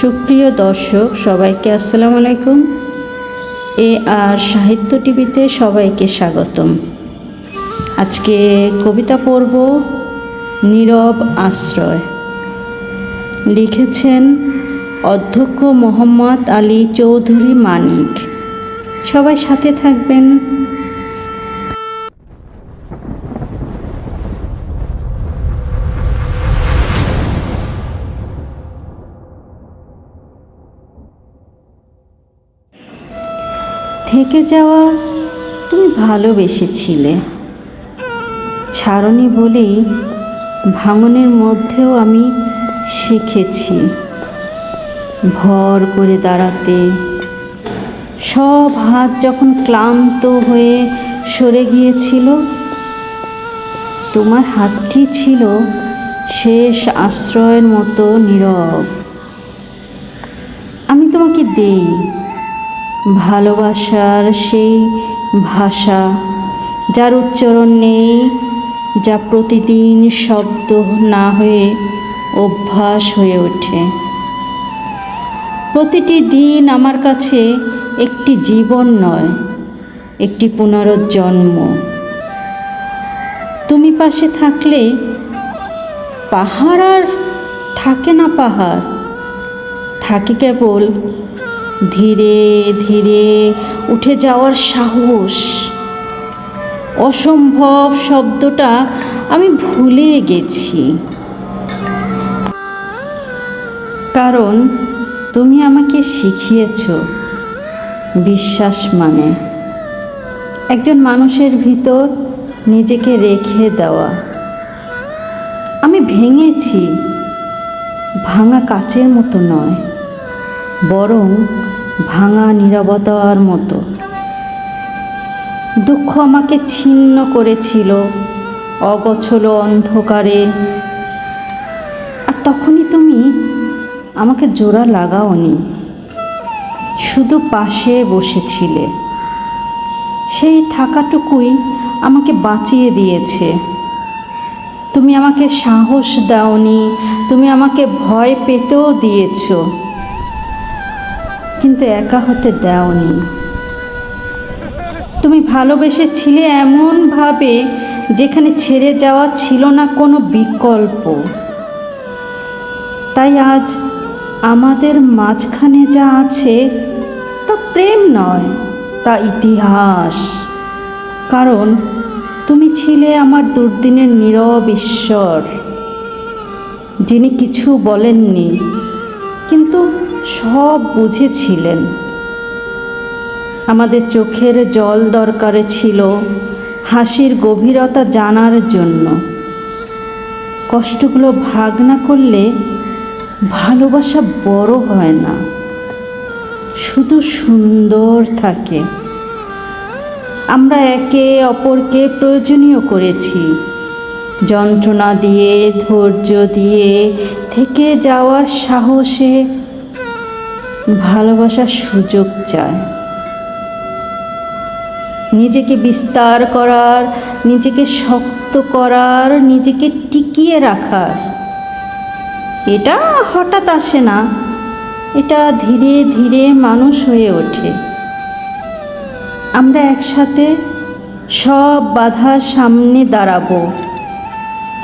সুপ্রিয় দর্শক সবাইকে আসসালামু আলাইকুম। আর সাহিত্য টিভিতে সবাইকে স্বাগতম। আজকে কবিতা পড়ব নীরব আশ্রয়। লিখেছেন অধ্যক্ষ মোহাম্মদ আলী চৌধুরী মানিক। সবাই সাথে থাকবেন। থেকে যাওয়া তুমি ভালোবেসেছিলে, ছাড়নি বলেই ভাঙনের মধ্যেও আমি শিখেছি ভর করে দাঁড়াতে। সব হাত যখন ক্লান্ত হয়ে সরে গিয়েছিল, তোমার হাতটি ছিল শেষ আশ্রয়ের মতো নীরব। আমি তোমাকে দেই ভালোবাসার সেই ভাষা, যার উচ্চারণ নেই, যা প্রতিদিন শব্দ না হয়ে অভ্যাস হয়ে ওঠে। প্রতিটি দিন আমার কাছে একটি জীবন নয়, একটি পুনরুজ্জন্ম। তুমি পাশে থাকলে পাহাড় আর থাকে না, পাহাড় থাকে কেবল ধীরে ধীরে উঠে যাওয়ার সাহস। অসম্ভব শব্দটা আমি ভুলে গেছি, কারণ তুমি আমাকে শিখিয়েছ বিশ্বাস মানে একজন মানুষের ভিতর নিজেকে রেখে দেওয়া। আমি ভেঙেছি, ভাঙা কাচের মতো নয়, বরং ভাঙা নীরবতার মতো। দুঃখ আমাকে ছিন্ন করেছিল অগোছলো অন্ধকারে, আর তখনই তুমি আমাকে জোড়া লাগাওনি, শুধু পাশে বসেছিলে। সেই থাকাটুকুই আমাকে বাঁচিয়ে দিয়েছে। তুমি আমাকে সাহস দাওনি, তুমি আমাকে ভয় পেতেও দিয়েছ, কিন্তু একা হতে দাওনি। তুমি ভালোবেসেছিলে এমনভাবে যেখানে ছেড়ে যাওয়া ছিল না কোনো বিকল্প। তাই আজ আমাদের মাঝখানে যা আছে তা প্রেম নয়, তা ইতিহাস। কারণ তুমি ছিলে আমার দুর্দিনের নীরব ঈশ্বর, যিনি কিছু বলেননি কিন্তু সব বুঝেছিলেন। আমাদের চোখের জল দরকারে ছিল হাসির গভীরতা জানার জন্য। কষ্টগুলো ভাগ না করলে ভালোবাসা বড় হয় না, শুধু সুন্দর থাকে। আমরা একে অপরকে প্রয়োজনীয় করেছি, যন্ত্রণা দিয়ে, ধৈর্য দিয়ে, থেকে যাওয়ার সাহসে। ভালোবাসার সুযোগ চায় নিজেকে বিস্তার করার, নিজেকে শক্ত করার, নিজেকে টিকিয়ে রাখার। এটা হঠাৎ আসে না, এটা ধীরে ধীরে মানুষ হয়ে ওঠে। আমরা একসাথে সব বাধার সামনে দাঁড়াবো,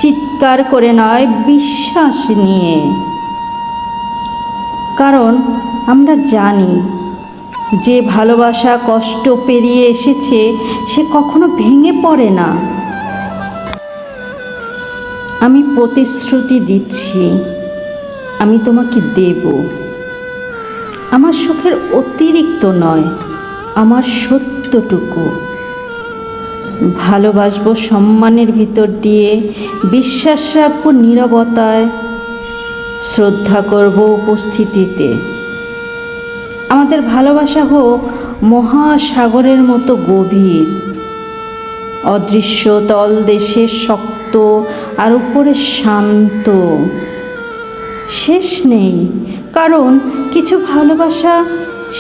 চিৎকার করে নয়, বিশ্বাস নিয়ে। কারণ আমরা জানি যে ভালোবাসা কষ্ট পেরিয়ে এসেছে সে কখনো ভেঙে পড়ে না। আমি প্রতিশ্রুতি দিচ্ছি, আমি তোমাকে দেব। আমার সুখের অতিরিক্ত নয়, আমার সত্যটুকু। ভালোবাসবো সম্মানের ভিতর দিয়ে, বিশ্বাস রাখবো নীরবতায়, শ্রদ্ধা করব উপস্থিতিতে। আমাদের ভালোবাসা হোক মহাসাগরের মতো গভীর, অদৃশ্য তলদেশে শক্ত আর উপরে শান্ত। শেষ নেই, কারণ কিছু ভালোবাসা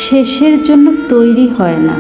শেষের জন্য তৈরি হয় না।